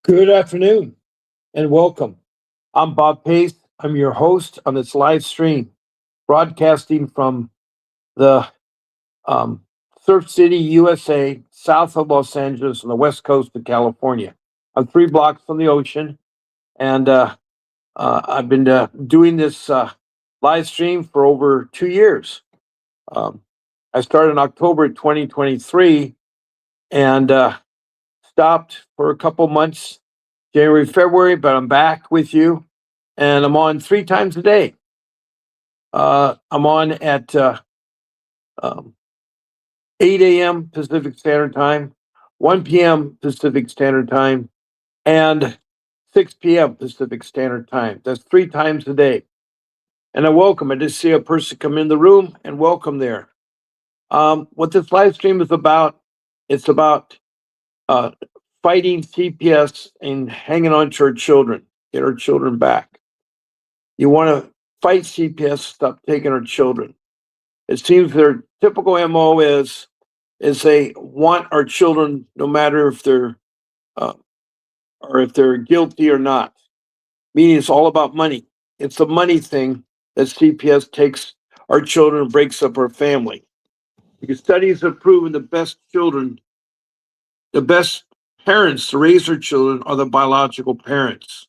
Good afternoon and welcome. I'm Bob Pace. I'm your host on this live stream, broadcasting from the um, Surf City, USA, south of Los Angeles on the west coast of California. I'm 3 blocks from the ocean, and I've been doing this live stream for over 2 years. Um, I started in October 2023 and stopped for a couple months, January, February, but I'm back with you, and I'm on 3 times a day. I'm on at um, 8 a.m. Pacific Standard Time, 1 p.m. Pacific Standard Time, and 6 p.m. Pacific Standard Time. That's 3 times a day. And I welcome. I just see a person come in the room, and welcome there. What this live stream is about, it's about uh, fighting CPS and hanging on to our children, get our children back. You want to fight CPS, stop taking our children. It seems their typical MO is they want our children, no matter uh, if they're guilty or not. Meaning, it's all about money. It's the money thing that CPS takes our children and breaks up our family. Because studies have proven the best parents to raise their children are the biological parents.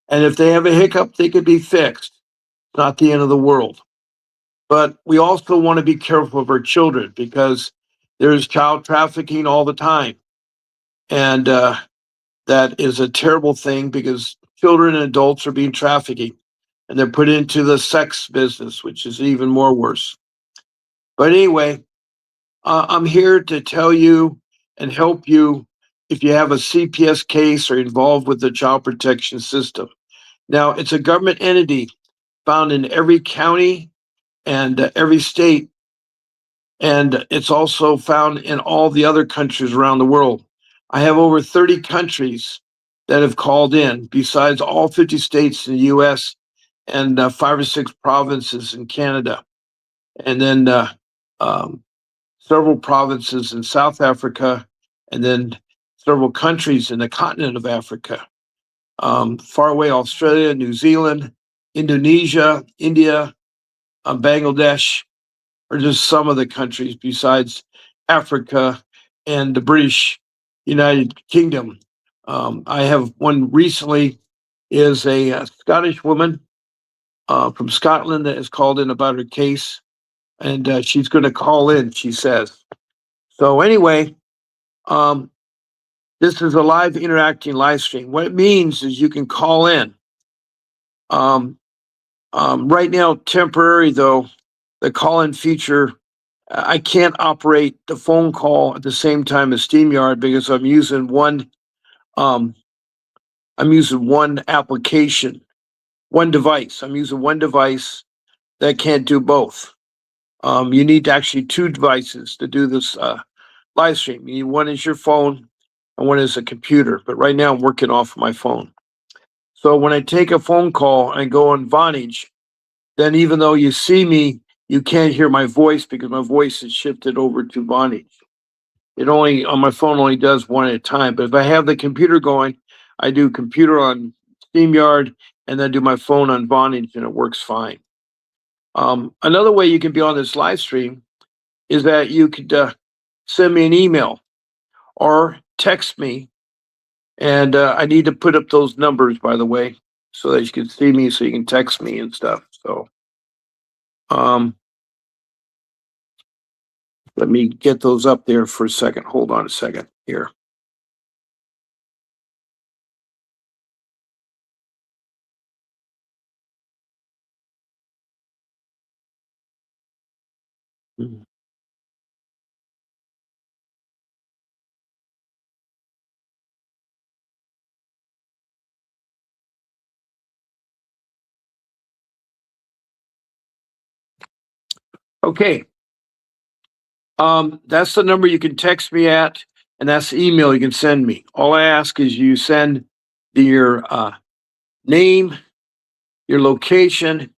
And if they have a hiccup, they could be fixed. It's not the end of the world. But we also want to be careful of our children because there's child trafficking all the time. And that is a terrible thing because children and adults are being trafficked and they're put into the sex business, which is even more worse. But anyway, I'm here to tell you and help you if you have a CPS case or involved with the child protection system. Now, it's a government entity found in every county and every state, and it's also found in all the other countries around the world. I have over 30 countries that have called in, besides all 50 states in the US and 5 or 6 provinces in Canada, and then um, several provinces in South Africa, and then several countries in the continent of Africa, far away Australia, New Zealand, Indonesia, India, Bangladesh, are just some of the countries besides Africa and the British United Kingdom. I have one recently is a Scottish woman from Scotland that has called in about her case, and she's going to call in, she says. So anyway, um, this is a live interacting live stream. What it means is you can call in. Um, right now, temporary though, the call-in feature, I can't operate the phone call at the same time as StreamYard because um, I'm using one application, one device. I'm using one device that can't do both. You need actually 2 devices to do this live stream. You need one is your phone and one is a computer. But right now I'm working off my phone. So when I take a phone call and go on Vonage, then even though you see me, you can't hear my voice because my voice is shifted over to Vonage. It only on my phone only does one at a time. But if I have the computer going, I do computer on StreamYard and then do my phone on Vonage, and it works fine. Another way you can be on this live stream is that you could send me an email or text me, and I need to put up those numbers, by the way, so that you can see me, so you can text me and stuff. So um, let me get those up there for a second. Hold on a second here. Okay. That's the number you can text me at, and that's the email you can send me. All I ask is you send your name, your location,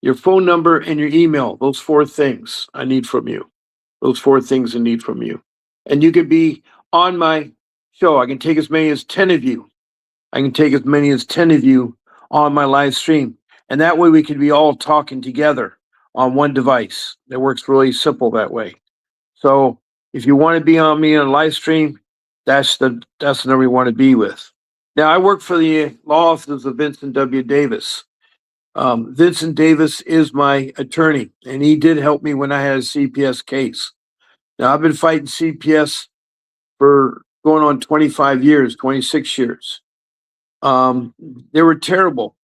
your phone number, and your email. Those 4 things I need from you. Those 4 things I need from you. And you could be on my show. I can take as many as 10 of you. I can take as many as 10 of you on my live stream. And that way we can be all talking together on one device. It works really simple that way. So if you want to be on me on a live stream, that's the number you want to be with. Now I work for the law offices of Vincent W. Davis. Vincent Davis is my attorney, and he did help me when I had a CPS case. Now I've been fighting CPS for going on 25 years, 26 years. They were terrible.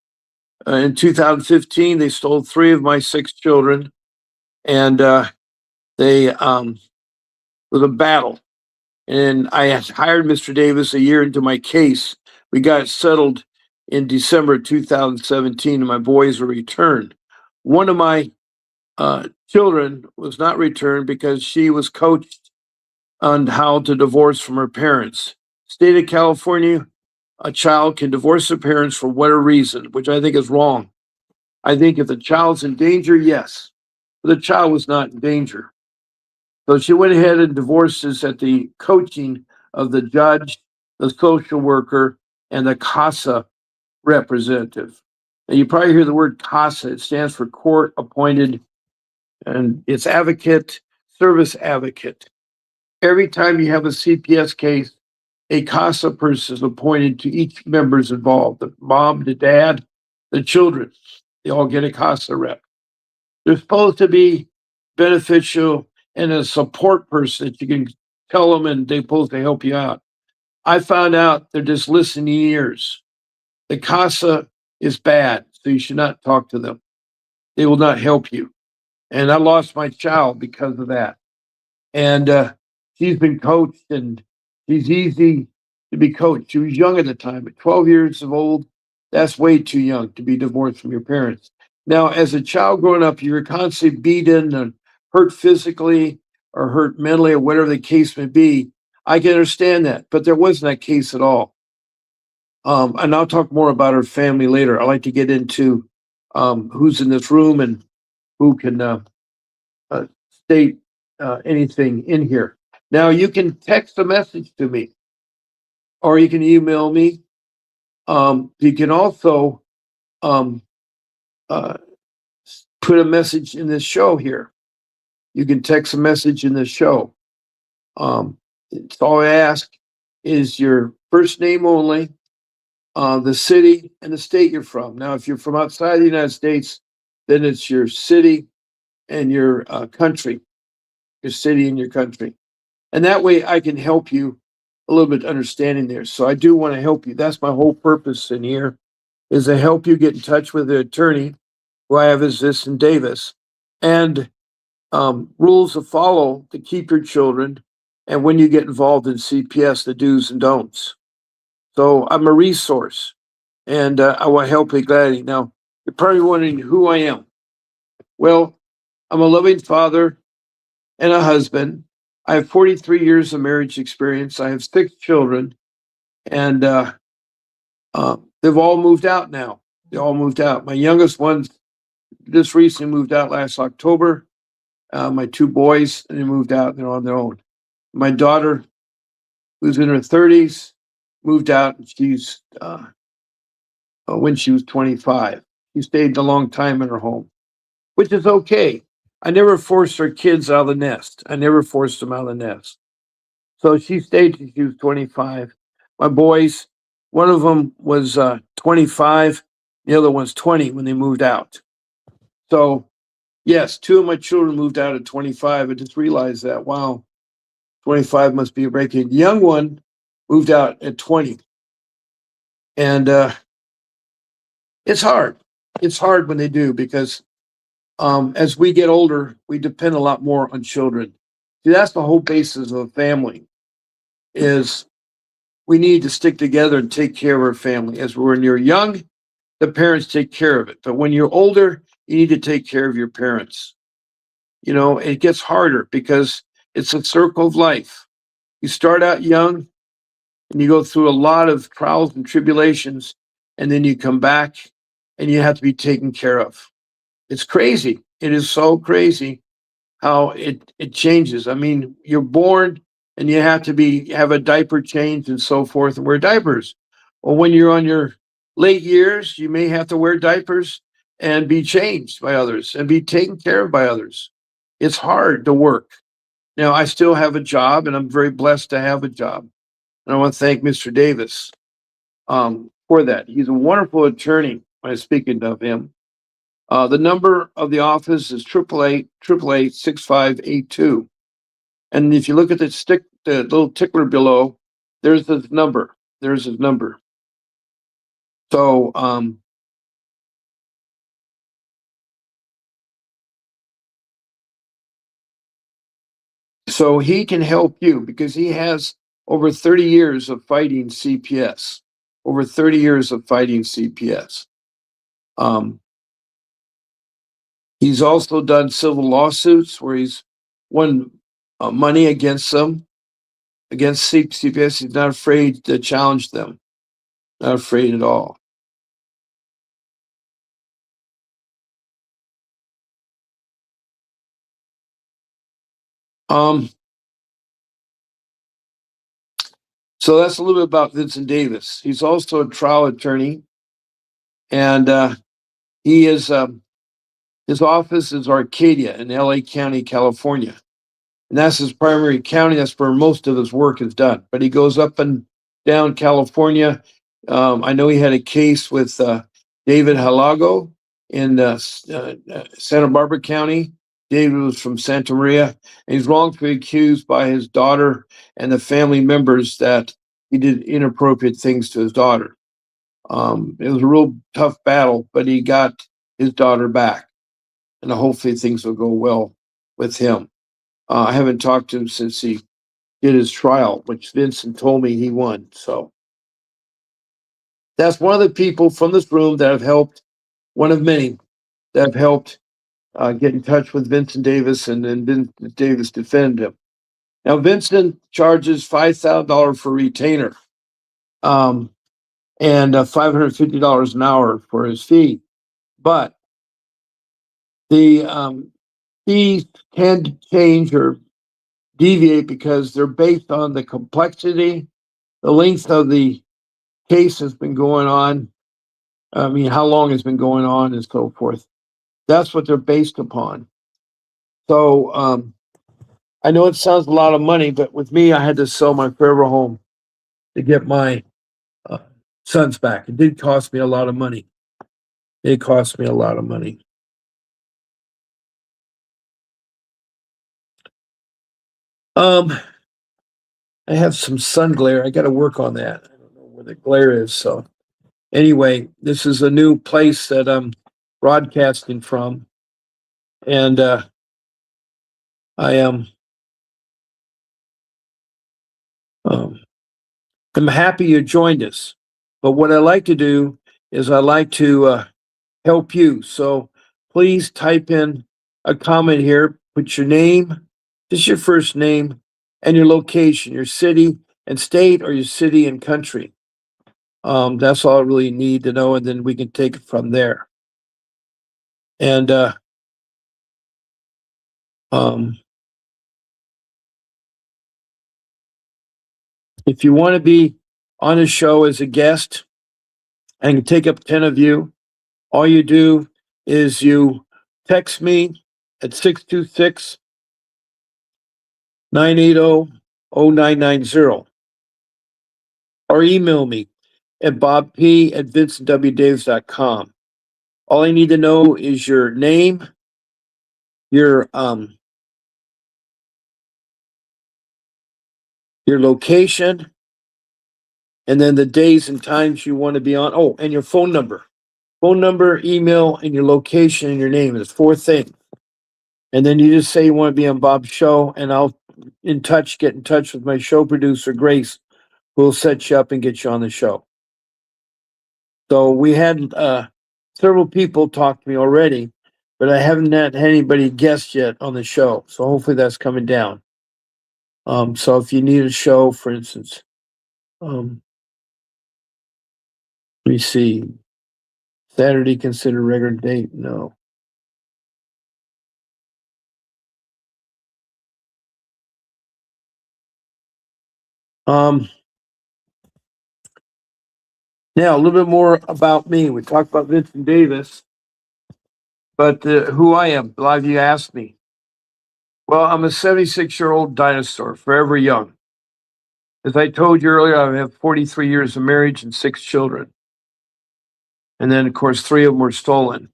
In 2015, they stole 3 of my 6 children, and they was a battle. And I had hired Mr. Davis a year into my case. We got settled in December 2017, and my boys were returned. One of my children was not returned because she was coached on how to divorce from her parents. State of California, a child can divorce their parents for whatever reason, which I think is wrong. I think if the child's in danger, yes, but the child was not in danger. So she went ahead and divorced us at the coaching of the judge, the social worker, and the CASA representative. Now you probably hear the word CASA. It stands for court appointed, and it's advocate, service advocate. Every time you have a CPS case, a CASA person is appointed to each member's involved, the mom, the dad, the children. They all get a CASA rep. They're supposed to be beneficial and a support person that you can tell them and they're supposed to help you out. I found out they're just listening ears. The CASA is bad, so you should not talk to them. They will not help you. And I lost my child because of that. And she's been coached, and she's easy to be coached. She was young at the time, at 12 years of old. That's way too young to be divorced from your parents. Now, as a child growing up, you're constantly beaten and hurt physically or hurt mentally or whatever the case may be. I can understand that, but there wasn't that case at all. And I'll talk more about her family later. I like to get into who's in this room and who can state anything in here. Now, you can text a message to me or you can email me. You can also put a message in this show here. You can text a message in this show. It's all I ask is your first name only, the city and the state you're from. Now, if you're from outside the United States, then it's your city and your country, your city and your country. And that way I can help you a little bit understanding there. So I do want to help you. That's my whole purpose in here, is to help you get in touch with the attorney who I have is Vincent Davis, and rules to follow to keep your children, and when you get involved in CPS, the do's and don'ts. So I'm a resource, and I will help you gladly. Now, you're probably wondering who I am. Well, I'm a loving father and a husband. I have 43 years of marriage experience. I have 6 children, and they've all moved out now. They all moved out. My youngest one just recently moved out last October. My 2 boys, they moved out. They're on their own. My daughter, who's in her 30s, moved out. She's when she was 25. She stayed a long time in her home, which is okay. I never forced her kids out of the nest. I never forced them out of the nest. So she stayed till she was 25. My boys, one of them was 25. The other one's 20 when they moved out. So yes, 2 of my children moved out at 25. I just realized that, wow, 25 must be a break-in. The young one moved out at 20. And it's hard. It's hard when they do, because as we get older, we depend a lot more on children. See, that's the whole basis of a family, is we need to stick together and take care of our family. As when you're young, the parents take care of it. But when you're older, you need to take care of your parents. You know, it gets harder because it's a circle of life. You start out young and you go through a lot of trials and tribulations, and then you come back and you have to be taken care of. It's crazy. It is so crazy how it changes. I mean, you're born and you have to have a diaper change and so forth and wear diapers. Well, when you're on your late years, you may have to wear diapers and be changed by others and be taken care of by others. It's hard to work. Now, I still have a job and I'm very blessed to have a job. And I want to thank Mr. Davis for that. He's a wonderful attorney when I'm speaking of him. The number of the office is 888-888-6582. And if you look at the little tickler below, there's his number. There's his number. So, so he can help you because he has over 30 years of fighting CPS. Over 30 years of fighting CPS. Um, he's also done civil lawsuits where he's won money against them, against CPS. He's not afraid to challenge them. Not afraid at all. Um, so that's a little bit about Vincent Davis. He's also a trial attorney, and he is his office is Arcadia in LA County, California. And that's his primary county. That's where most of his work is done. But he goes up and down California. I know he had a case with David Halago in Santa Barbara County. David was from Santa Maria, and he's wrongfully accused by his daughter and the family members that he did inappropriate things to his daughter. It was a real tough battle, but he got his daughter back, and hopefully things will go well with him. I haven't talked to him since he did his trial, which Vincent told me he won. So that's one of the people from this room that have helped, one of many that have helped get in touch with Vincent Davis, and then Vincent Davis defended him. Now, Vincent charges $5,000 for retainer um, and $550 an hour for his fee. But the fees tend to change or deviate because they're based on the complexity, the length of the case has been going on. I mean, how long it's been going on and so forth. That's what they're based upon. So I know it sounds a lot of money, but with me, I had to sell my forever home to get my uh, sons back. It did cost me a lot of money. It cost me a lot of money. Um, I have some sun glare. I got to work on that. I don't know where the glare is. So anyway, this is a new place that I'm broadcasting from, and I am. Um, I'm happy you joined us. But what I like to do is I like to help you. So please type in a comment here. Put your name, just your first name, and your location, your city and state, or your city and country. That's all I really need to know, and then we can take it from there. And um, if you want to be on the show as a guest, I can take up 10 of you. All you do is you text me at 626 980 0990 or email me at bobp@vincentwdavis.com. All I need to know is your name, your location, and then the days and times you want to be on. Oh, and your phone number. Phone number, email, and your location and your name. There's four things. And then you just say you want to be on Bob's show, and I'll get in touch with my show producer, Grace, who will set you up and get you on the show. So we had several people talk to me already, but I haven't had anybody guest yet on the show. So hopefully that's coming down. So if you need a show, for instance, let me see, Saturday considered regular date? No. Um, Now, a little bit more about me. We talked about Vincent Davis, but who I am. A lot of you asked me. Well, I'm a 76-year-old dinosaur, forever young. As I told you earlier, I have 43 years of marriage and 6 children. And then, of course, 3 of them were stolen.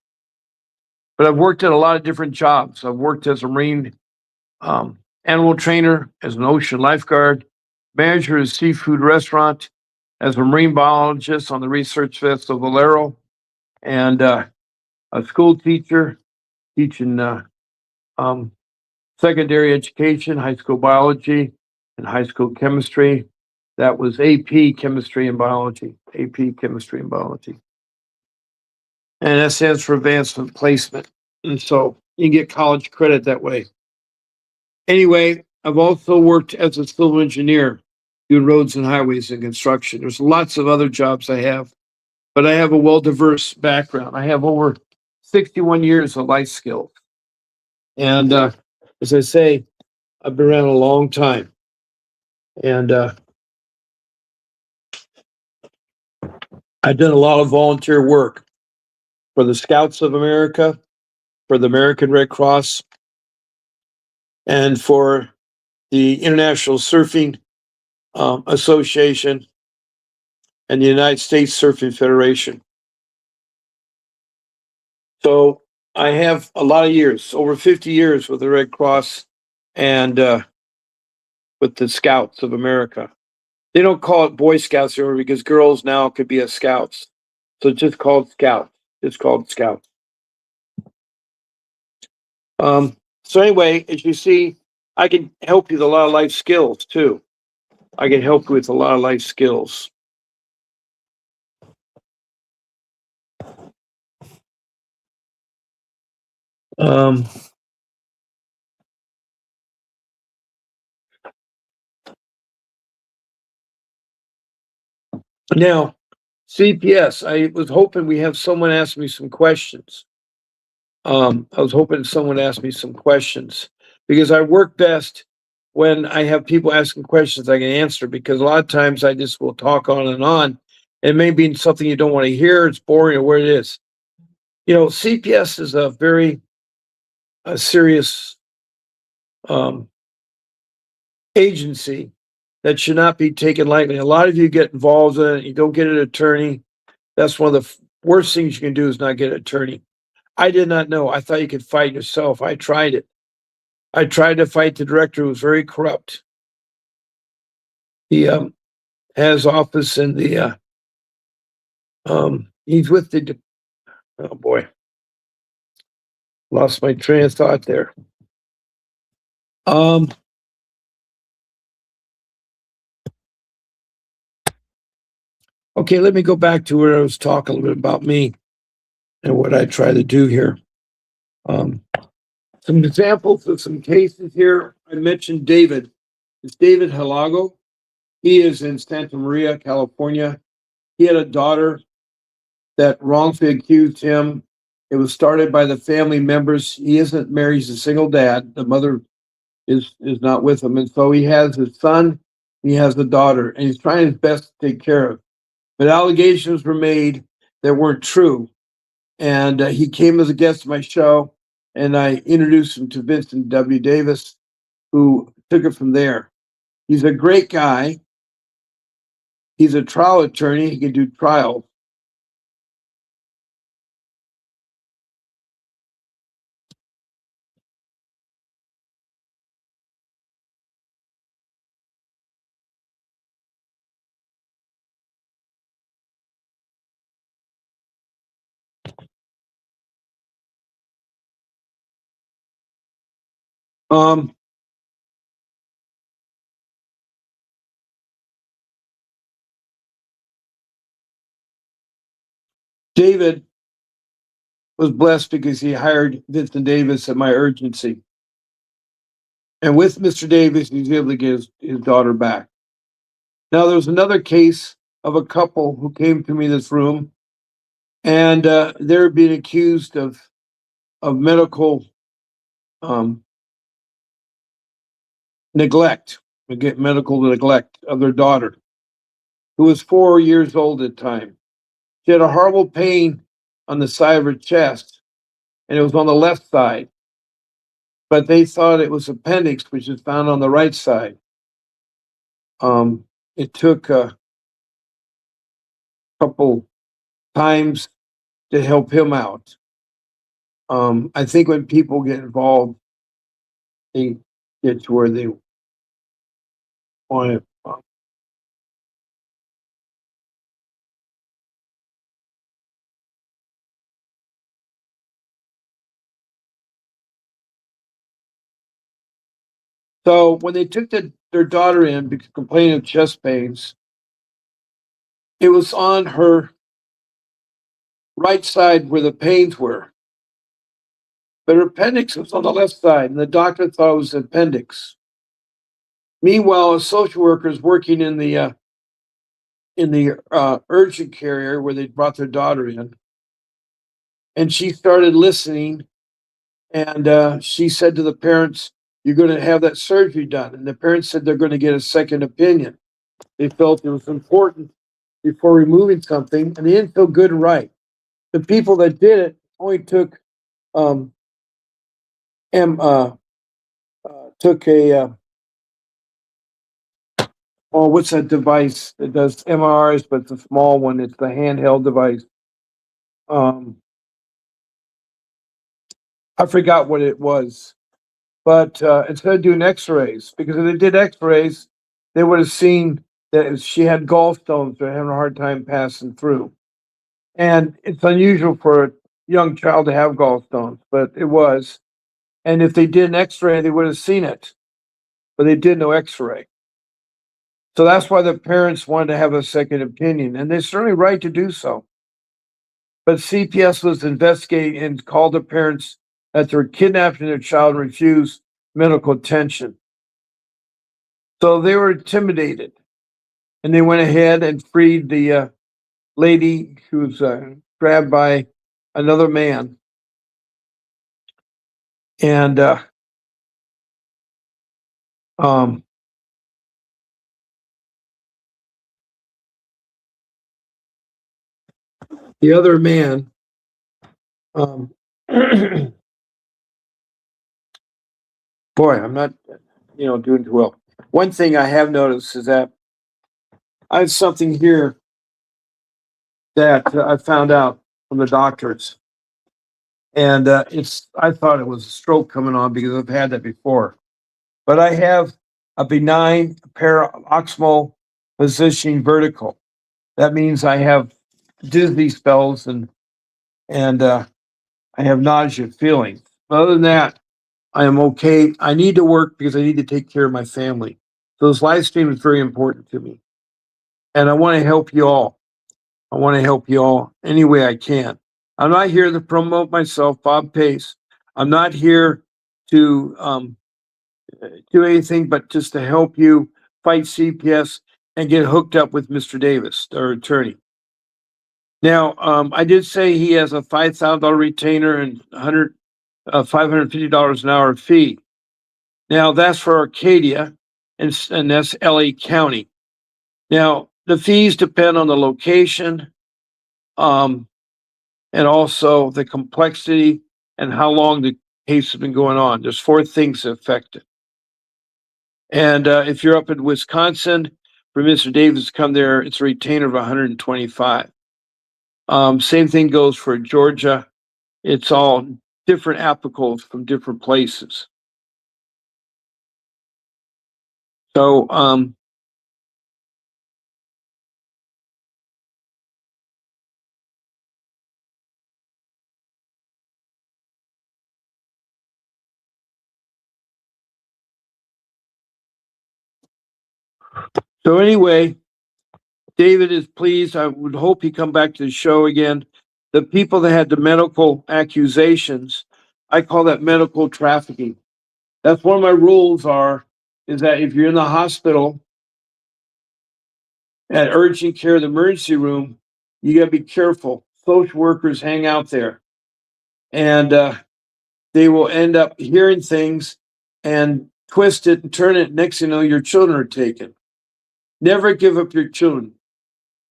But I've worked at a lot of different jobs. I've worked as a marine animal trainer, as an ocean lifeguard, manager of a seafood restaurant, as a marine biologist on the research vessel Valero, and a school teacher teaching um, secondary education, high school biology, and high school chemistry. That was AP chemistry and biology, AP chemistry and biology. And that stands for advancement placement. And so you can get college credit that way. Anyway, I've also worked as a civil engineer doing roads and highways and construction. There's lots of other jobs I have, but I have a well-diverse background. I have over 61 years of life skills. And as I say, I've been around a long time. And I've done a lot of volunteer work for the Scouts of America, for the American Red Cross, and for the International Surfing Association and the United States Surfing Federation. So I have a lot of years, over 50 years with the Red Cross and with the Scouts of America. They don't call it Boy Scouts anymore because girls now could be a Scouts. So it's just called Scouts. It's called Scouts. So anyway, as you see, I can help you with a lot of life skills too. I can help you with a lot of life skills. Now, CPS, I was hoping we have someone ask me some questions. I was hoping someone asked me some questions because I work best when I have people asking questions I can answer, because a lot of times I just will talk on and on. It may be something you don't want to hear, it's boring, or what it is. You know, CPS is a very serious agency that should not be taken lightly. A lot of you get involved in it, you don't get an attorney. That's one of the worst things you can do, is not get an attorney. I did not know. I thought you could fight yourself. I tried it. I tried to fight the director, who was very corrupt. He has office in the he's with the oh boy, lost my train of thought there. Okay, let me go back to where I was talking a little bit about me and what I try to do here. Some examples of some cases here. I mentioned David. It's David Halago. He is in Santa Maria, California. He had a daughter that wrongfully accused him. It was started by the family members. He isn't married, he's a single dad. The mother is not with him. And so he has his son, he has the daughter, and he's trying his best to take care of. But allegations were made that weren't true. And he came as a guest to my show, and I introduced him to Vincent W. Davis, who took it from there. He's a great guy. He's a trial attorney. He can do trials. Um, David was blessed because he hired Vincent Davis at my urgency. And with Mr. Davis, he was able to get his daughter back. Now, there was another case of a couple who came to me in this room, and they're being accused of medical neglect, medical neglect of their daughter, who was 4 years old at the time. She had a horrible pain on the side of her chest, and it was on the left side. But they thought it was appendix, which is found on the right side. It took a couple times to help him out. I think when people get involved, they get to where they want to. So when they took their daughter in because complaining of chest pains, it was on her right side where the pains were, but her appendix was on the left side, and the doctor thought it was the appendix. Meanwhile, a social worker is working in the urgent care area where they brought their daughter in, and she started listening, and she said to the parents, "You're going to have that surgery done," and the parents said they're going to get a second opinion. They felt it was important before removing something, and they didn't feel good and right. The people that did it only took um, M took a oh, what's that device that does MRIs, but it's a small one. It's the handheld device. Um, I forgot what it was, but instead of doing X-rays, because if they did X-rays, they would have seen that she had gallstones. They're having a hard time passing through, and it's unusual for a young child to have gallstones, but it was. And if they did an X-ray, they would have seen it, but they did no X-ray. So that's why the parents wanted to have a second opinion, and they're certainly right to do so. But CPS was investigating and called the parents that they were kidnapping their child and refused medical attention. So they were intimidated, and they went ahead and freed the lady who was grabbed by another man. And um, the other man, boy, I'm not, doing too well. One thing I have noticed is that I have something here that I found out from the doctors, and I thought it was a stroke coming on because I've had that before, but I have a benign paroxysmal positioning vertical. That means I have dizzy spells and I have nausea feelings. But other than that, I am okay. I need to work because I need to take care of my family. So this live stream is very important to me, and I want to help you all. I want to help you all any way I can. I'm not here to promote myself, Bob Pace. I'm not here to do anything but just to help you fight CPS and get hooked up with Mr. Davis, our attorney. Now, I did say he has a $5,000 retainer and $550 an hour fee. Now, that's for Arcadia, and that's LA County. Now, the fees depend on the location, and also the complexity and how long the case has been going on. There's four things that affect it. And if you're up in Wisconsin, for Mr. Davis to come there, it's a retainer of 125. Same thing goes for Georgia. It's all different applicants from different places. So anyway, David is pleased. I would hope he come back to the show again. The people that had the medical accusations, I call that medical trafficking. That's one of my rules is that if you're in the hospital at urgent care, the emergency room, you got to be careful. Social workers hang out there, and they will end up hearing things and twist it and turn it. Next thing you know, your children are taken. Never give up your children.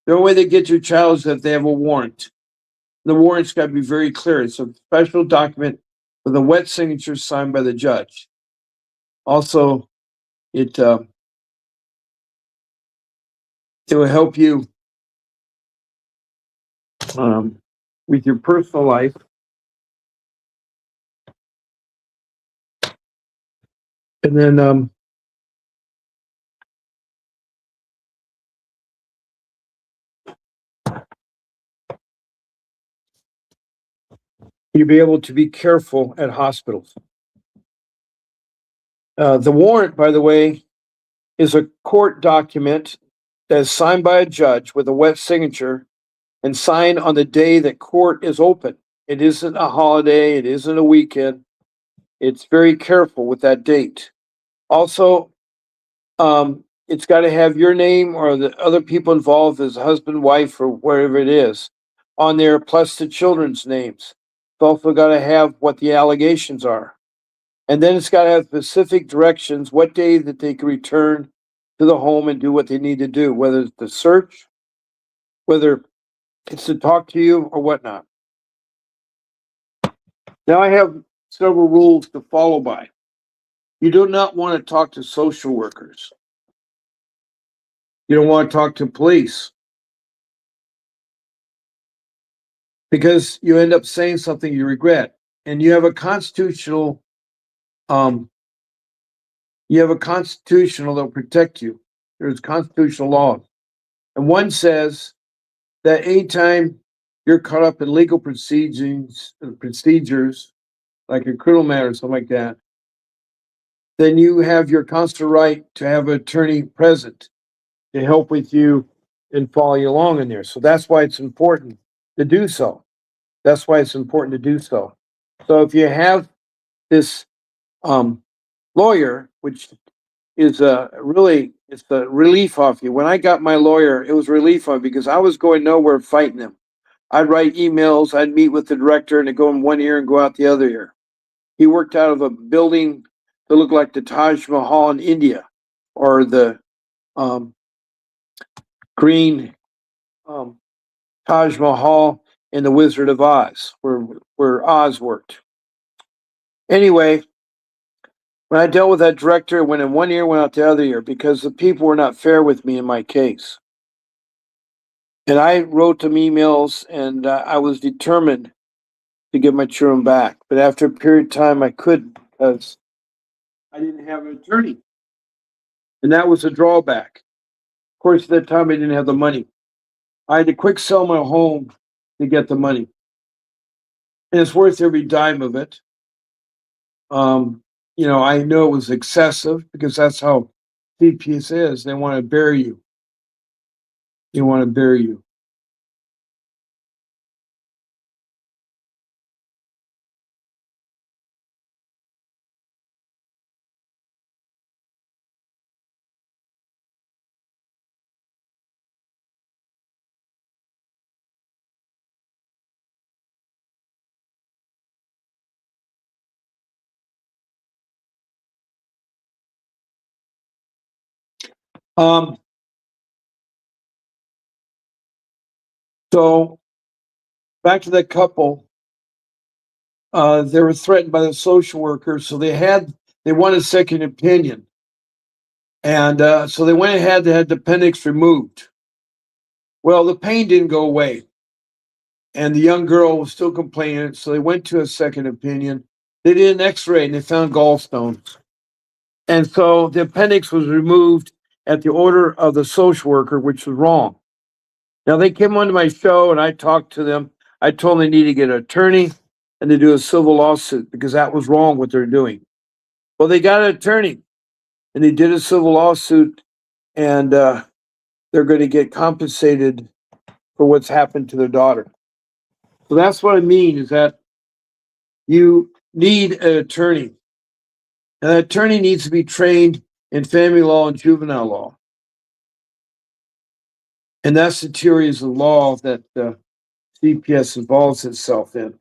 The only way they get your child is if they have a warrant. The warrant's got to be very clear. It's a special document with a wet signature signed by the judge. Also, it will help you with your personal life. And then you'll be able to be careful at hospitals. The warrant, by the way, is a court document that is signed by a judge with a wet signature and signed on the day that court is open. It isn't a holiday, it isn't a weekend. It's very careful with that date. Also, it's got to have your name or the other people involved as husband, wife, or whatever it is on there, plus the children's names. It's also got to have what the allegations are. And then it's got to have specific directions, what day that they can return to the home and do what they need to do, whether it's to search, whether it's to talk to you or whatnot. Now I have several rules to follow by. You do not want to talk to social workers. You don't want to talk to police because you end up saying something you regret. And you have a constitutional that'll protect you. There's constitutional laws. And one says that anytime you're caught up in legal procedures like a criminal matter or something like that, then you have your constitutional right to have an attorney present to help with you and follow you along in there. So that's why it's important to do so. That's why it's important to do so. So if you have this lawyer, which is it's a relief off you. When I got my lawyer, it was relief on me because I was going nowhere fighting him. I'd write emails, I'd meet with the director, and it'd go in one ear and go out the other ear. He worked out of a building that looked like the Taj Mahal in India, or the green Taj Mahal in the Wizard of Oz, where Oz worked. Anyway, when I dealt with that director, it went in one ear, went out the other ear because the people were not fair with me in my case. And I wrote them emails, and I was determined to get my children back. But after a period of time, I couldn't because I didn't have an attorney. And that was a drawback. Of course, at that time, I didn't have the money. I had to quick sell my home to get the money. And it's worth every dime of it. I know it was excessive because that's how CPS is. They want to bury you. They want to bury you. Um, so back to that couple, they were threatened by the social worker, so they wanted a second opinion, and so they went ahead. They had the appendix removed. Well, the pain didn't go away, and the young girl was still complaining, so they went to a second opinion. They did an X-ray and they found gallstones, and so the appendix was removed at the order of the social worker, which was wrong. Now they came onto my show and I talked to them. I told them they need to get an attorney and to do a civil lawsuit because that was wrong what they're doing. Well, they got an attorney and they did a civil lawsuit, and they're going to get compensated for what's happened to their daughter. So that's what I mean is that you need an attorney. And an attorney needs to be trained in family law and juvenile law. And that's the theories of law that CPS involves itself in.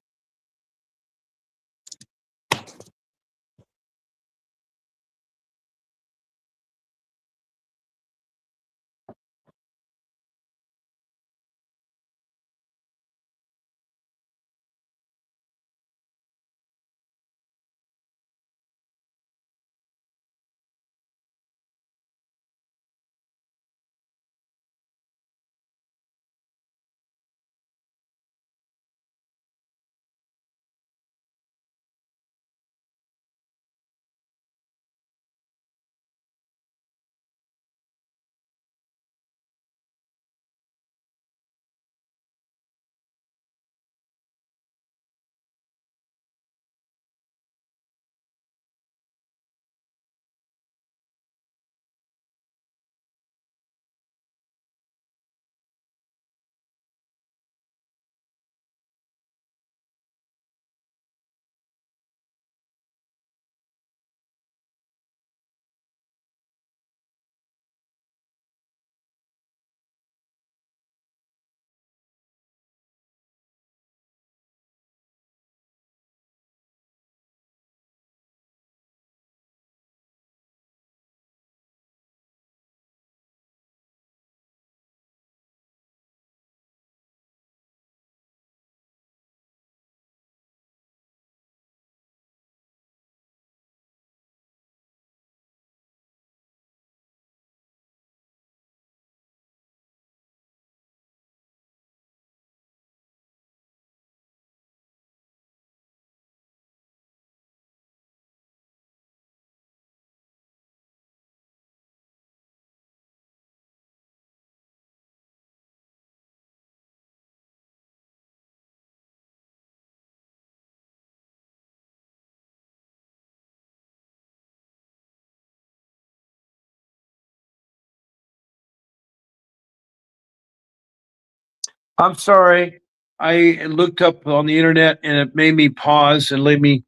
I'm sorry. I looked up on the internet and it made me pause and let me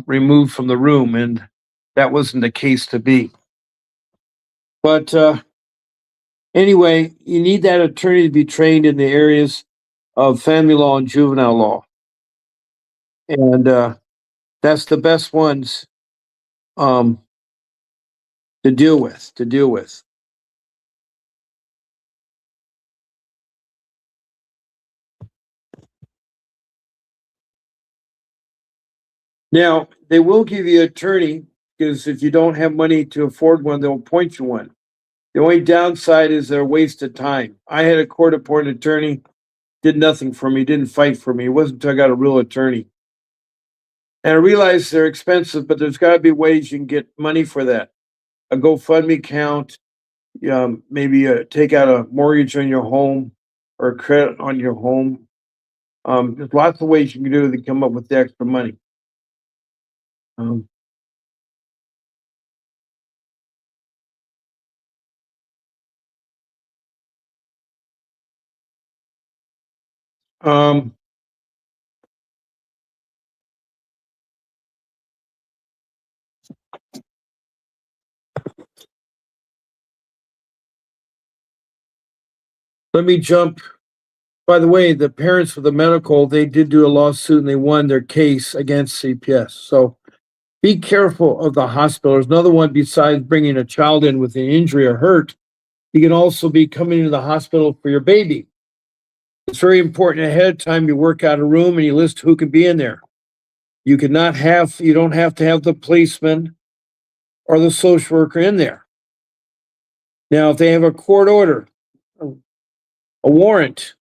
removed from the room, and that wasn't the case to be. But anyway, you need that attorney to be trained in the areas of family law and juvenile law, and that's the best ones um, to deal with. To deal with. Now they will give you an attorney because if you don't have money to afford one, they'll appoint you one. The only downside is they're a waste of time. I had a court appointed attorney, did nothing for me, didn't fight for me. It wasn't until I got a real attorney. And I realize they're expensive, but there's got to be ways you can get money for that. A GoFundMe account, maybe take out a mortgage on your home or a credit on your home. There's lots of ways you can do to come up with the extra money. Um, um, Let me jump. By the way, the parents of the medical, they did do a lawsuit and they won their case against CPS. So be careful of the hospital. There's another one besides bringing a child in with an injury or hurt. You can also be coming into the hospital for your baby. It's very important ahead of time you work out a room and you list who can be in there. You don't have to have the policeman or the social worker in there. Now, if they have a court order, a warrant,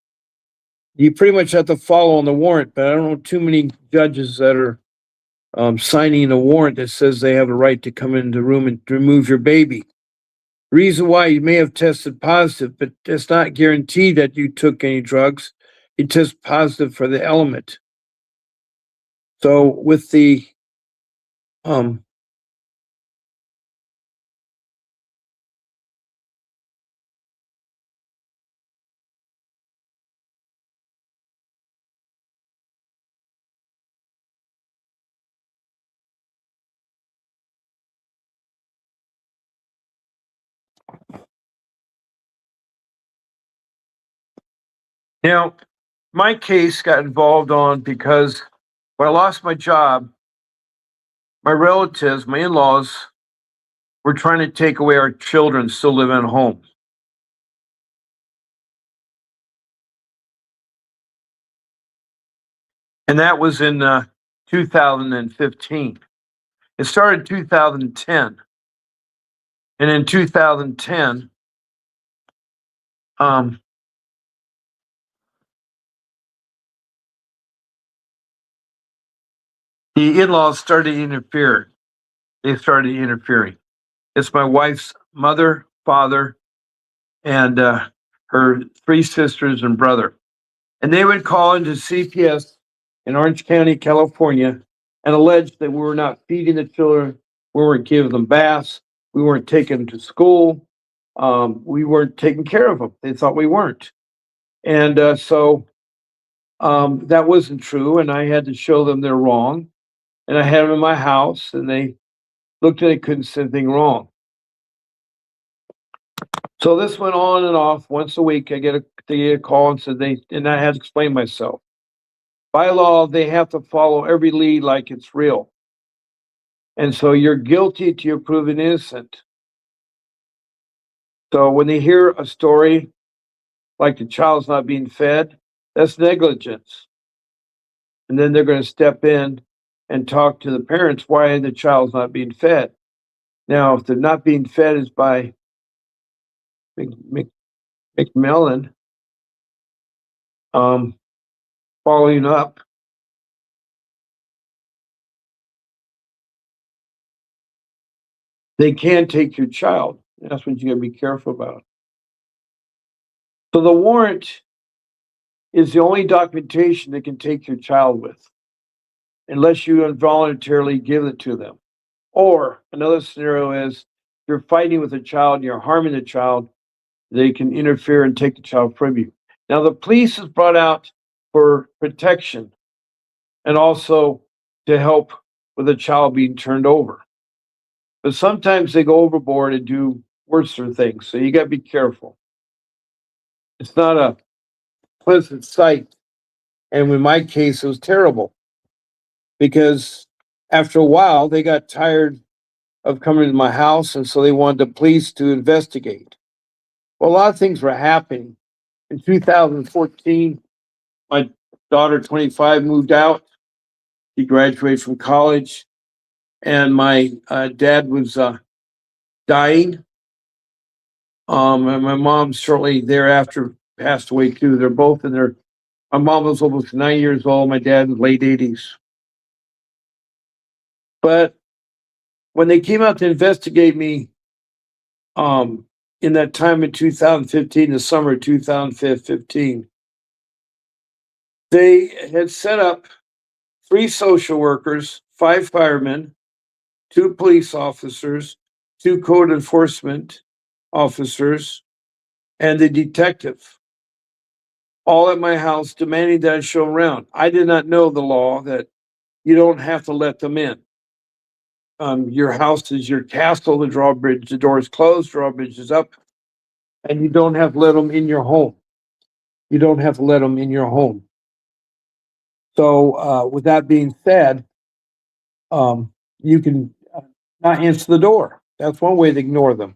you pretty much have to follow on the warrant, but I don't know too many judges that are signing a warrant that says they have a right to come into the room and remove your baby. Reason why you may have tested positive, but it's not guaranteed that you took any drugs. You test positive for the element. So with the um now my case got involved on because when I lost my job, my relatives, my in-laws, were trying to take away our children still living at home. And that was in 2015. It started in 2010. And in 2010, um, the in-laws started interfering. They started interfering. It's my wife's mother, father, and her three sisters and brother. And they would call into CPS in Orange County, California, and allege that we were not feeding the children, we weren't giving them baths, we weren't taking them to school, we weren't taking care of them. They thought we weren't. And that wasn't true. And I had to show them they're wrong. And I had them in my house, and they looked at it, couldn't see anything wrong. So this went on and off. Once a week, they get a call and said and I had to explain myself. By law, they have to follow every lead like it's real. And so you're guilty till you're proven innocent. So when they hear a story like the child's not being fed, that's negligence. And then they're going to step in and talk to the parents why the child's not being fed. Now, if they're not being fed is by McMillan following up, they can take your child. That's what you got to be careful about. So the warrant is the only documentation they can take your child with, unless you involuntarily give it to them. Or another scenario is you're fighting with a child and you're harming the child, they can interfere and take the child from you. Now, the police is brought out for protection and also to help with a child being turned over. But sometimes they go overboard and do worse things. So you got to be careful. It's not a pleasant sight. And in my case, it was terrible because after a while, they got tired of coming to my house. And so they wanted the police to investigate. Well, a lot of things were happening. In 2014, my daughter, 25, moved out. She graduated from college. And my dad was dying. And my mom shortly thereafter passed away too. They're both in their, my mom was almost 90 years old. My dad was late 80s. But when they came out to investigate me, in that time in 2015, the summer of 2015, they had set up 3 social workers, 5 firemen, 2 police officers, 2 code enforcement officers, and the detective, all at my house demanding that I show around. I did not know the law that you don't have to let them in. Your house is your castle, the drawbridge, the door is closed, drawbridge is up, and you don't have to let them in your home. You don't have to let them in your home. So, with that being said, you can not answer the door. That's one way to ignore them.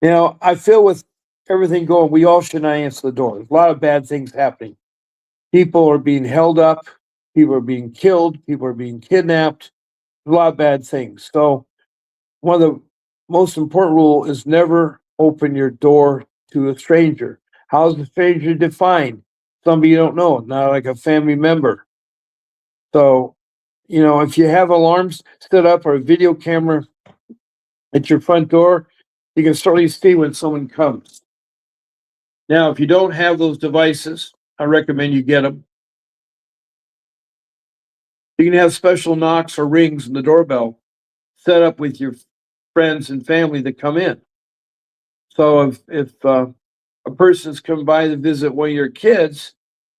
Now, I feel with everything going, we all should not answer the door. There's a lot of bad things happening. People are being held up, people are being killed, people are being kidnapped, a lot of bad things. So one of the most important rule is never open your door to a stranger. How's the stranger defined? Somebody you don't know, not like a family member. So, if you have alarms set up or a video camera at your front door, you can certainly see when someone comes. Now, if you don't have those devices, I recommend you get them. You can have special knocks or rings in the doorbell set up with your friends and family that come in. So if a person's come by to visit one of your kids,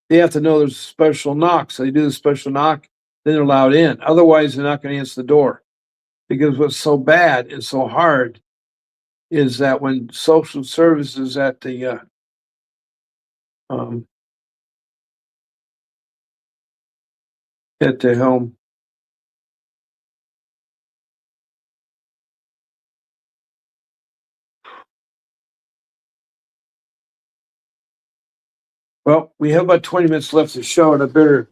they have to know there's a special knock. So they do the special knock, then they're allowed in. Otherwise, they're not going to answer the door. Because what's so bad and so hard is that when social services at the helm. Well, we have about 20 minutes left to show, and I better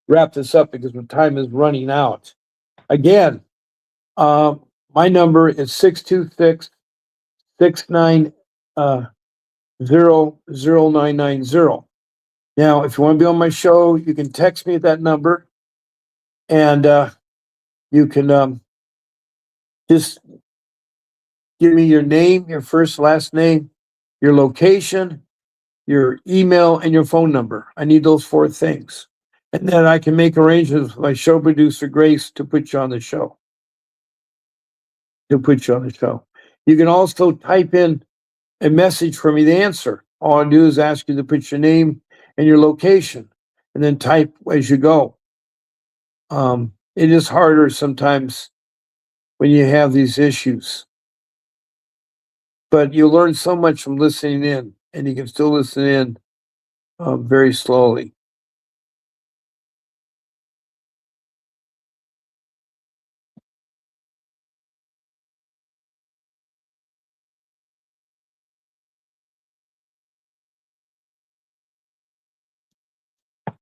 wrap this up because my time is running out. Again, my number is 626-69 00990. Now, if you want to be on my show, you can text me at that number, and you can just give me your name, your first, last name, your location, your email, and your phone number. I need those 4 things. And then I can make arrangements with my show producer, Grace, to put you on the show. You can also type in a message for me to answer. All I do is ask you to put your name and your location and then type as you go. It is harder sometimes when you have these issues, but you learn so much from listening in, and you can still listen in very slowly.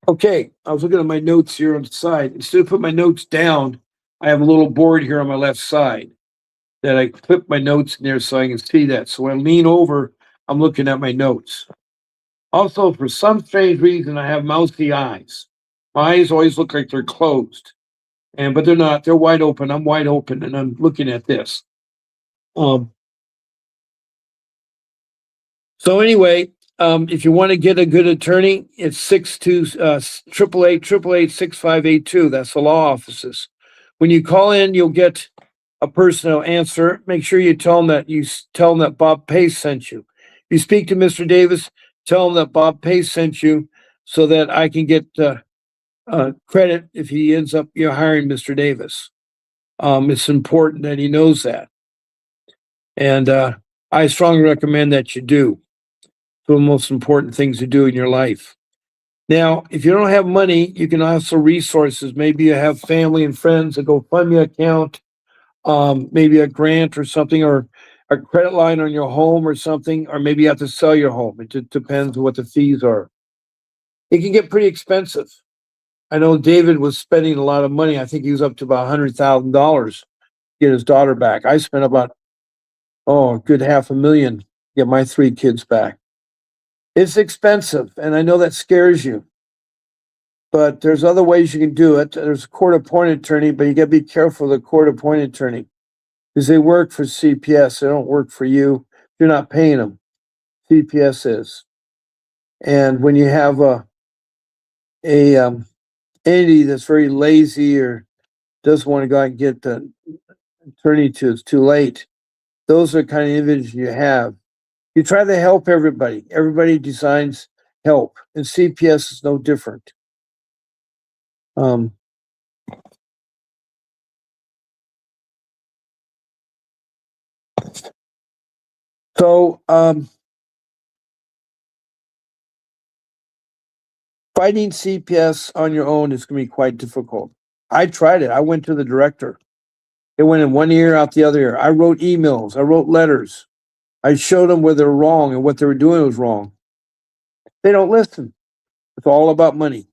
Okay, I was looking at my notes here on the side. Instead of putting my notes down, I have a little board here on my left side that I clip my notes in there so I can see that. So when I lean over, I'm looking at my notes. Also, for some strange reason, I have mousy eyes. My eyes always look like they're closed, but they're not. They're wide open. I'm wide open, and I'm looking at this. So anyway, if you want to get a good attorney, it's 888-888-6582. That's the law offices. When you call in, you'll get a person who'll answer. Make sure you tell them that Bob Pace sent you. If you speak to Mr. Davis, tell him that Bob Pace sent you so that I can get credit if he ends up hiring Mr. Davis. It's important that he knows that. And I strongly recommend that you do. It's one of the most important things to do in your life. Now, if you don't have money, you can also resources. Maybe you have family and friends, a GoFundMe account, maybe a grant or something, or a credit line on your home or something, or maybe you have to sell your home. It just depends on what the fees are. It can get pretty expensive. I know David was spending a lot of money. I think he was up to about $100,000 to get his daughter back. I spent about, a good $500,000 to get my 3 kids back. It's expensive, and I know that scares you, but there's other ways you can do it. There's a court-appointed attorney, but you got to be careful of the court-appointed attorney because they work for CPS. They don't work for you. You're not paying them. CPS is. And when you have a entity that's very lazy or doesn't want to go out and get the attorney to, it's too late. Those are the kind of individuals you have. You try to help everybody. Everybody designs help, and CPS is no different. Um, so fighting CPS on your own is going to be quite difficult. I tried it. I went to the director. It went in one ear, out the other ear. I wrote emails. I wrote letters. I showed them where they're wrong and what they were doing was wrong. They don't listen. It's all about money.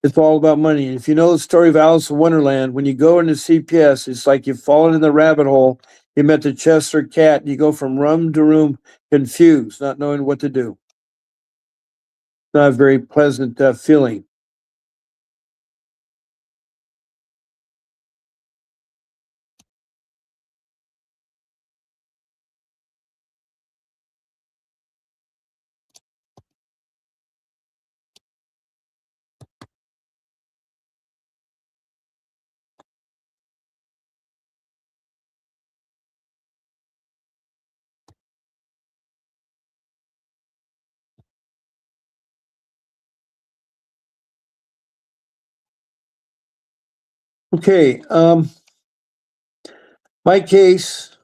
It's all about money. And if you know the story of Alice in Wonderland, when you go into CPS, it's like you've fallen in the rabbit hole. You met the Chester cat, and you go from room to room confused, not knowing what to do. Not a very pleasant feeling. Okay, my case,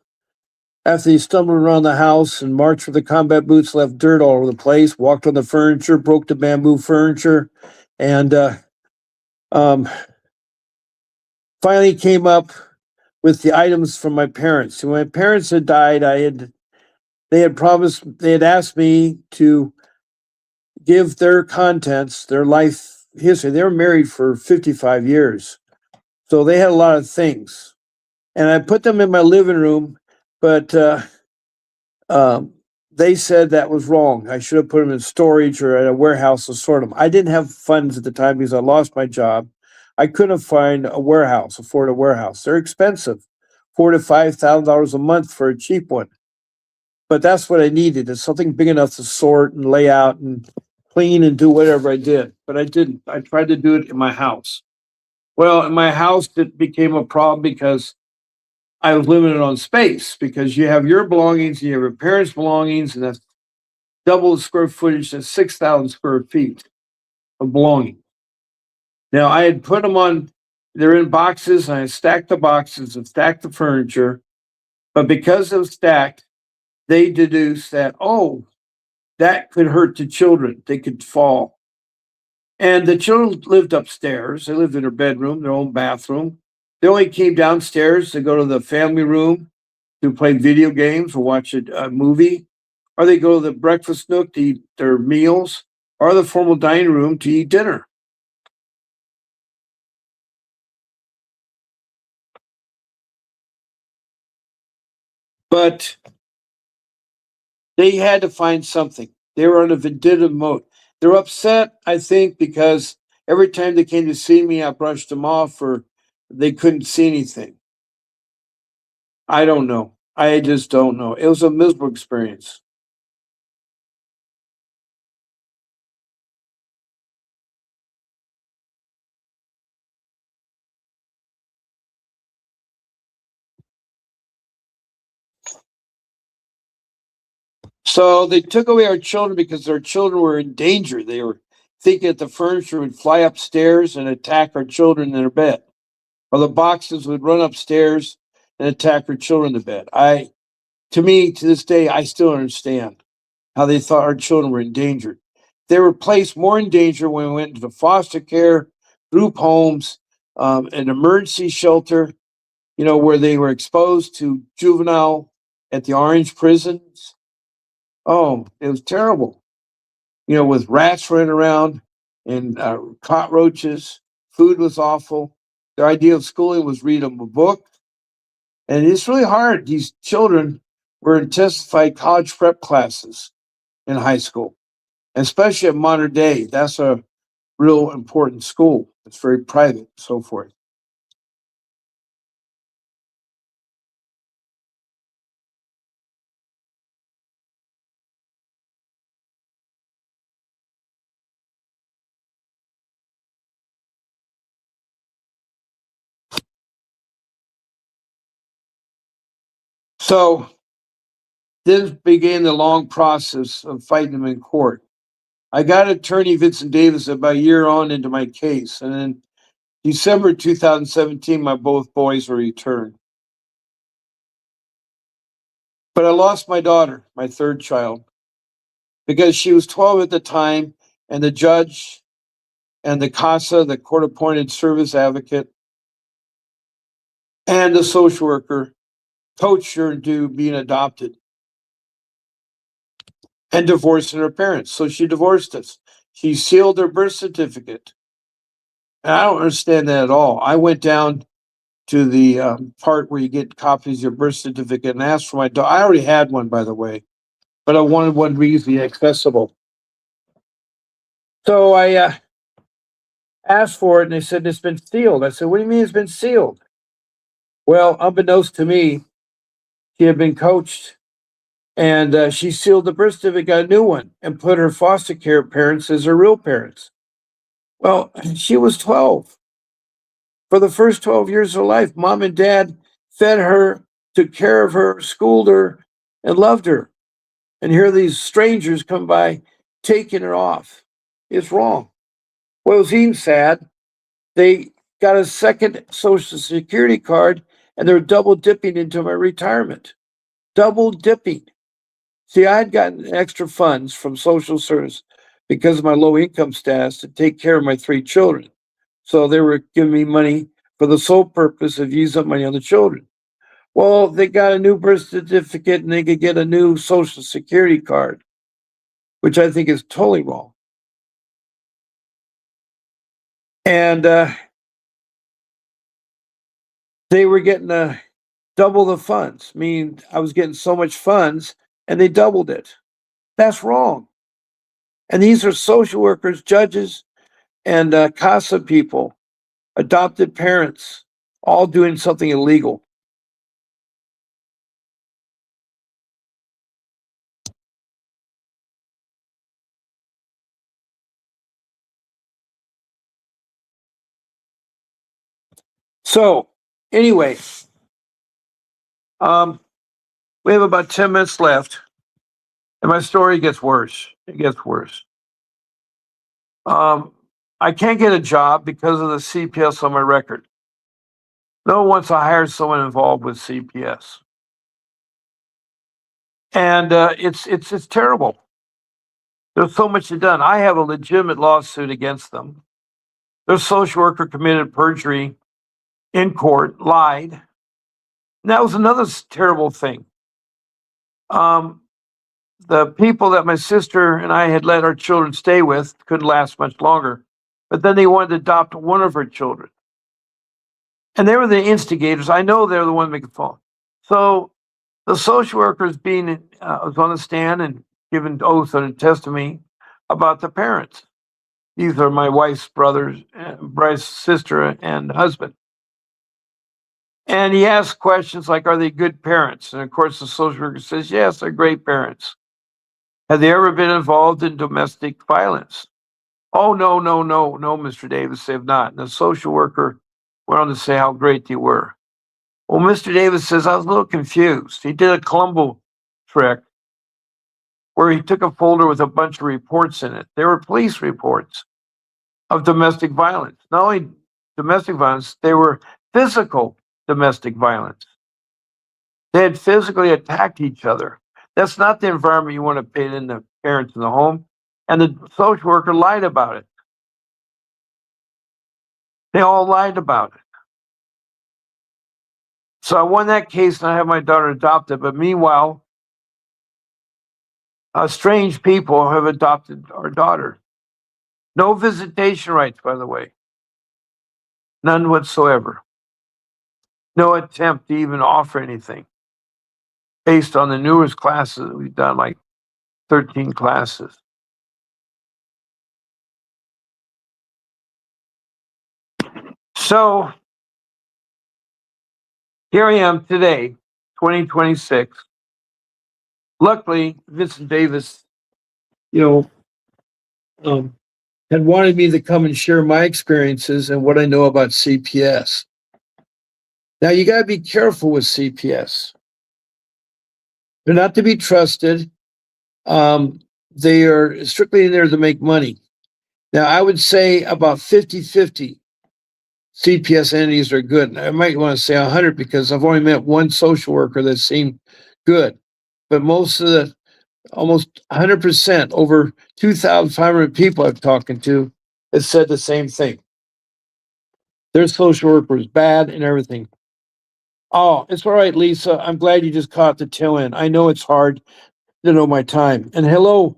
after he stumbled around the house and marched with the combat boots, left dirt all over the place, walked on the furniture, broke the bamboo furniture, and um, finally came up with the items from my parents. When my parents had died, they had asked me to give their contents, their life history. They were married for 55 years. So they had a lot of things. And I put them in my living room, but um, they said that was wrong. I should have put them in storage or at a warehouse to sort them. I didn't have funds at the time because I lost my job. I couldn't afford a warehouse. They're expensive, $4,000 to $5,000 a month for a cheap one. But that's what I needed, is something big enough to sort and lay out and clean and do whatever I did. But I didn't. I tried to do it in my house. Well, in my house, it became a problem because I was limited on space because you have your belongings, you have your parents' belongings, and that's double the square footage. That's 6,000 square feet of belonging. Now, I had put them on, they're in boxes, and I stacked the boxes and stacked the furniture. But because it was stacked, they deduced that, oh, that could hurt the children. They could fall. And the children lived upstairs. They lived in their bedroom, their own bathroom. They only came downstairs to go to the family room to play video games or watch a movie, or they go to the breakfast nook to eat their meals, or the formal dining room to eat dinner. But they had to find something. They were on a vindictive mode. They're upset, I think, because every time they came to see me, I brushed them off or they couldn't see anything. I don't know. I just don't know. It was a miserable experience. So they took away our children because our children were in danger. They were thinking that the furniture would fly upstairs and attack our children in their bed, or the boxes would run upstairs and attack our children in the bed. To me, to this day, I still understand how they thought our children were endangered. They were placed more in danger when we went into foster care, group homes, an emergency shelter, where they were exposed to juvenile at the orange prisons. Oh, it was terrible, with rats running around and cockroaches. Food was awful. Their idea of schooling was read them a book. And it's really hard. These children were in intensified college prep classes in high school, especially at modern day. That's a real important school. It's very private, so forth. So then began the long process of fighting them in court. I got attorney Vincent Davis about a year on into my case, and in December 2017, my both boys were returned. But I lost my daughter, my third child, because she was 12 at the time, and the judge and the CASA, the court appointed service advocate, and the social worker coached her into being adopted and divorcing her parents. So she divorced us. She sealed her birth certificate. And I don't understand that at all. I went down to the part where you get copies of your birth certificate and asked for my daughter. I already had one, by the way, but I wanted one easily accessible. So I asked for it, and they said it's been sealed. I said, "What do you mean it's been sealed?" Well, unbeknownst to me, she had been coached, and she sealed the birth certificate, got a new one, and put her foster care parents as her real parents. Well, she was 12. For the first 12 years of her life, mom and dad fed her, took care of her, schooled her, and loved her. And here these strangers come by taking her off. It's wrong. What was even sad, they got a second Social Security card and they're double dipping into my retirement. Double dipping. See, I had gotten extra funds from social service because of my low income status to take care of my three children. So they were giving me money for the sole purpose of using up money on the children. Well, they got a new birth certificate and they could get a new social security card, which I think is totally wrong. And they were getting double the funds. I mean, I was getting so much funds and they doubled it. That's wrong. And these are social workers, judges, and CASA people, adopted parents, all doing something illegal. So, anyway, um, we have about 10 minutes left, and my story gets worse. It gets worse. Um, I can't get a job because of the CPS on my record. No one wants to hire someone involved with CPS, and it's terrible. There's so much done. I have a legitimate lawsuit against them. Their social worker committed perjury in court, lied. And that was another terrible thing. Um, the people that my sister and I had let our children stay with couldn't last much longer, but then they wanted to adopt one of her children. And they were the instigators. I know they're the one making phone. So the social workers being was on the stand and giving oath and testimony about the parents. These are my wife's brothers, Bryce's sister and husband. And he asks questions like, "Are they good parents?" And of course, the social worker says, "Yes, they're great parents." "Have they ever been involved in domestic violence?" "Oh, no, no, no, no, Mr. Davis, they have not." And the social worker went on to say how great they were. Well, Mr. Davis says, "I was a little confused." He did a Columbo trick. where he took a folder with a bunch of reports in it. They were police reports of domestic violence. Not only domestic violence, they were physical domestic violence. They had physically attacked each other. That's not the environment you want to put in the parents in the home. And the social worker lied about it. They all lied about it. So I won that case and I have my daughter adopted. But meanwhile, strange people have adopted our daughter. No visitation rights, by the way. None whatsoever. No attempt to even offer anything based on the newest classes. We've done like 13 classes. So here I am today, 2026. Luckily, Vincent Davis, you know, had wanted me to come and share my experiences and what I know about CPS. Now, you got to be careful with CPS. They're not to be trusted. They are strictly in there to make money. Now, I would say about 50-50 CPS entities are good. I might want to say 100 because I've only met one social worker that seemed good. But most of the, almost 100%, over 2,500 people I've talked to, has said the same thing. Their social worker was bad and everything. Oh, it's all right, Lisa. I'm glad you just caught the tail end. I know it's hard to know my time. And hello,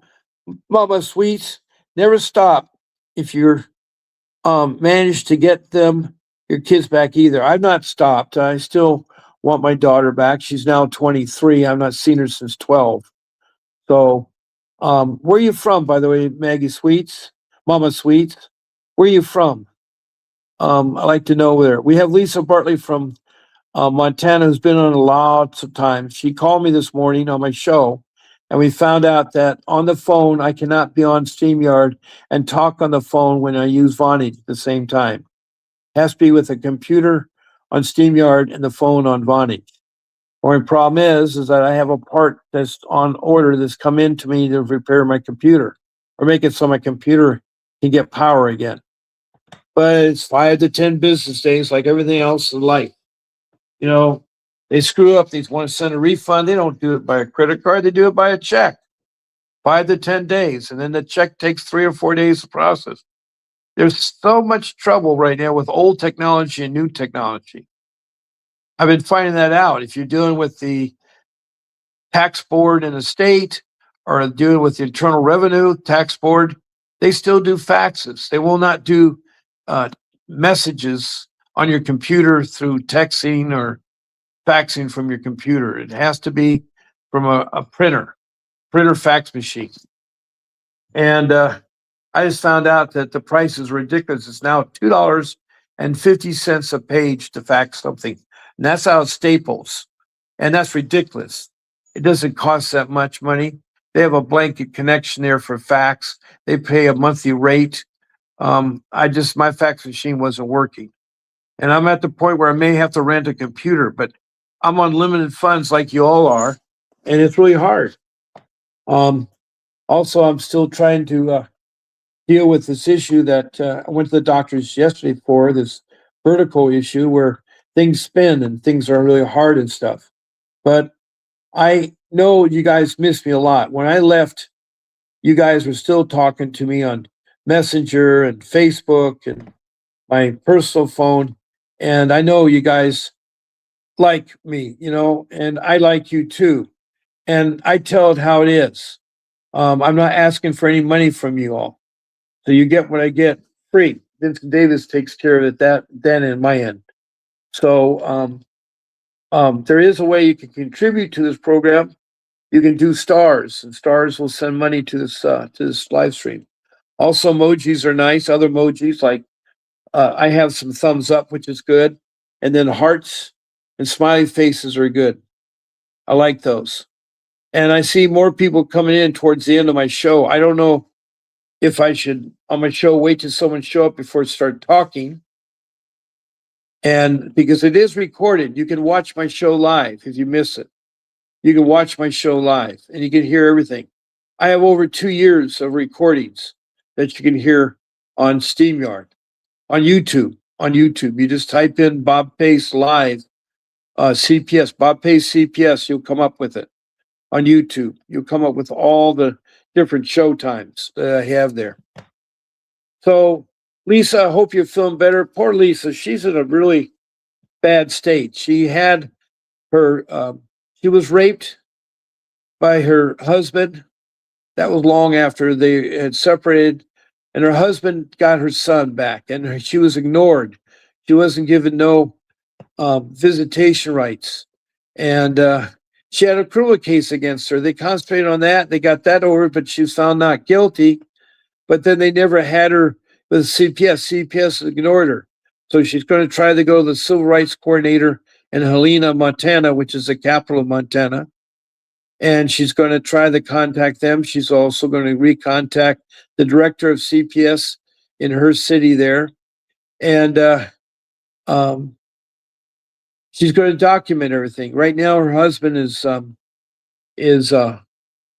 Mama Sweets. Never stop if you're managed to get your kids back either. I've not stopped. I still want my daughter back. She's now 23. I've not seen her since 12. So, where are you from, by the way, Maggie Sweets? Mama Sweets? Where are you from? I like to know where. We have Lisa Bartley from Montana, who's been on lots of times. She called me this morning on my show, and we found out that on the phone, I cannot be on StreamYard and talk on the phone when I use Vonage at the same time. It has to be with a computer on StreamYard and the phone on Vonage. Only problem is that I have a part that's on order that's come in to me to repair my computer or make it so my computer can get power again. But it's 5 to 10 business days like everything else in life. You know, they screw up, they want to send a refund. They don't do it by a credit card, they do it by a check. 5 to 10 days. And then the check takes 3 or 4 days to process. There's so much trouble right now with old technology and new technology. I've been finding that out. If you're dealing with the tax board in a state or dealing with the Internal Revenue Tax Board, they still do faxes. They will not do messages on your computer through texting or faxing from your computer. It has to be from a printer fax machine. And I just found out that the price is ridiculous. It's now $2.50 a page to fax something. And that's out of Staples. And that's ridiculous. It doesn't cost that much money. They have a blanket connection there for fax. They pay a monthly rate. My fax machine wasn't working. And I'm at the point where I may have to rent a computer, but I'm on limited funds like you all are. And it's really hard. Also, I'm still trying to deal with this issue that I went to the doctors yesterday for, this vertical issue where things spin and things are really hard and stuff. But I know you guys missed me a lot. When I left, you guys were still talking to me on Messenger and Facebook and my personal phone. And I know you guys like me, and I like you too. And I tell it how it is. I'm not asking for any money from you all. So you get what I get free. Vincent Davis takes care of it then in my end. So there is a way you can contribute to this program. You can do stars, and stars will send money to this live stream. Also, emojis are nice. Other emojis like I have some thumbs up, which is good, and then hearts and smiley faces are good. I like those. And I see more people coming in towards the end of my show. I don't know if I should, on my show, wait till someone show up before I start talking. And because it is recorded, you can watch my show live if you miss it. You can watch my show live and you can hear everything. I have over 2 years of recordings that you can hear on SteamYard, on YouTube. On YouTube, you just type in Bob Pace Live, CPS, Bob Pace CPS, you'll come up with it. On YouTube, you'll come up with all the different show times that I have there. So, Lisa, I hope you're feeling better. Poor Lisa, she's in a really bad state. She had her, she was raped by her husband. That was long after they had separated, and her husband got her son back, and she was ignored. She wasn't given no visitation rights, and she had a criminal case against her. They concentrated on that. They got that over, but she was found not guilty. But then they never had her with CPS. CPS ignored her. So she's going to try to go to the civil rights coordinator in Helena, Montana, which is the capital of Montana. And she's going to try to contact them. She's also going to recontact the director of CPS in her city there. And she's going to document everything. Right now, her husband is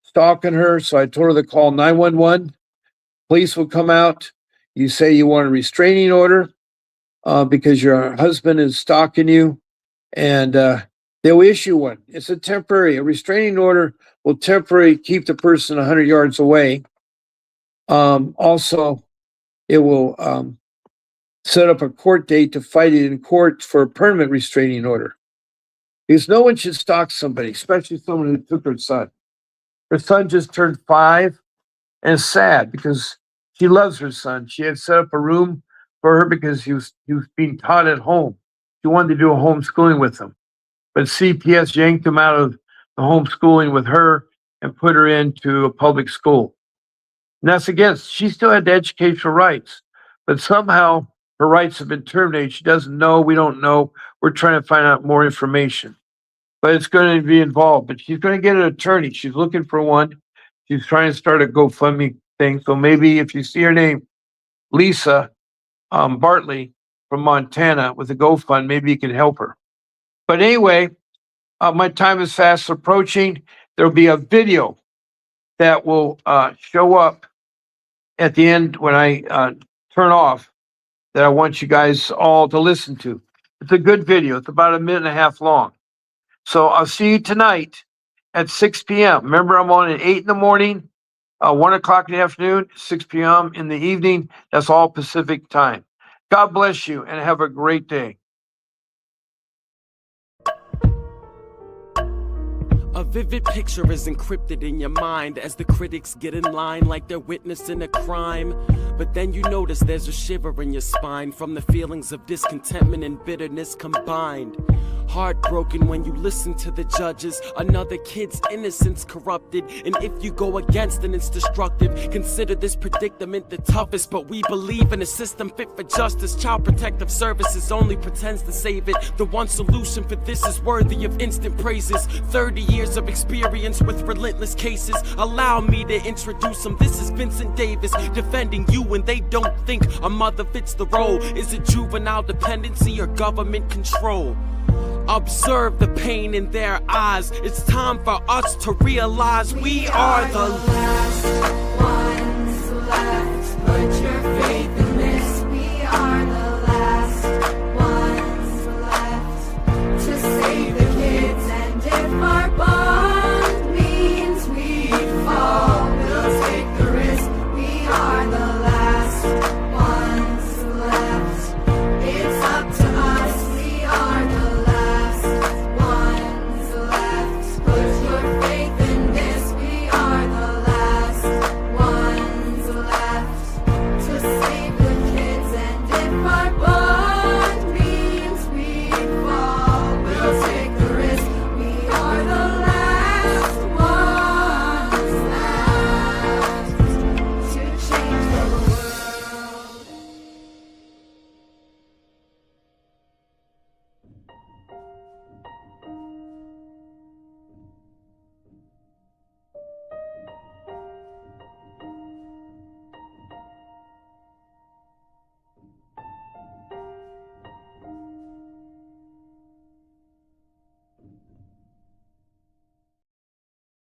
stalking her. So I told her to call 911. Police will come out. You say you want a restraining order because your husband is stalking you, and they'll issue one. It's a temporary. A restraining order will temporarily keep the person 100 yards away. Also, it will set up a court date to fight it in court for a permanent restraining order. Because no one should stalk somebody, especially someone who took her son. Her son just turned 5, and it's sad because she loves her son. She had set up a room for her because he was being taught at home. She wanted to do a homeschooling with him. But CPS yanked him out of the homeschooling with her and put her into a public school. And that's against, she still had the educational rights, but somehow her rights have been terminated. She doesn't know, we don't know. We're trying to find out more information. But it's going to be involved. But she's going to get an attorney. She's looking for one. She's trying to start a GoFundMe thing. So maybe if you see her name, Lisa Bartley from Montana with a GoFund, maybe you can help her. But anyway, my time is fast approaching. There'll be a video that will show up at the end when I turn off that I want you guys all to listen to. It's a good video. It's about 1.5 minutes long. So I'll see you tonight at 6 p.m. Remember, I'm on at 8 in the morning, 1 o'clock in the afternoon, 6 p.m. in the evening. That's all Pacific time. God bless you and have a great day. A vivid picture is encrypted in your mind as the critics get in line like they're witnessing a crime. But then you notice there's a shiver in your spine from the feelings of discontentment and bitterness combined. Heartbroken when you listen to the judges, another kid's innocence corrupted, and if you go against then it's destructive. Consider this predicament the toughest, but we believe in a system fit for justice. Child Protective Services only pretends to save it. The one solution for this is worthy of instant praises. 30 years of experience with relentless cases. Allow me to introduce them. This is Vincent Davis, defending you when they don't think a mother fits the role. Is it juvenile dependency or government control? Observe the pain in their eyes. It's time for us to realize we are the last ones left. Put your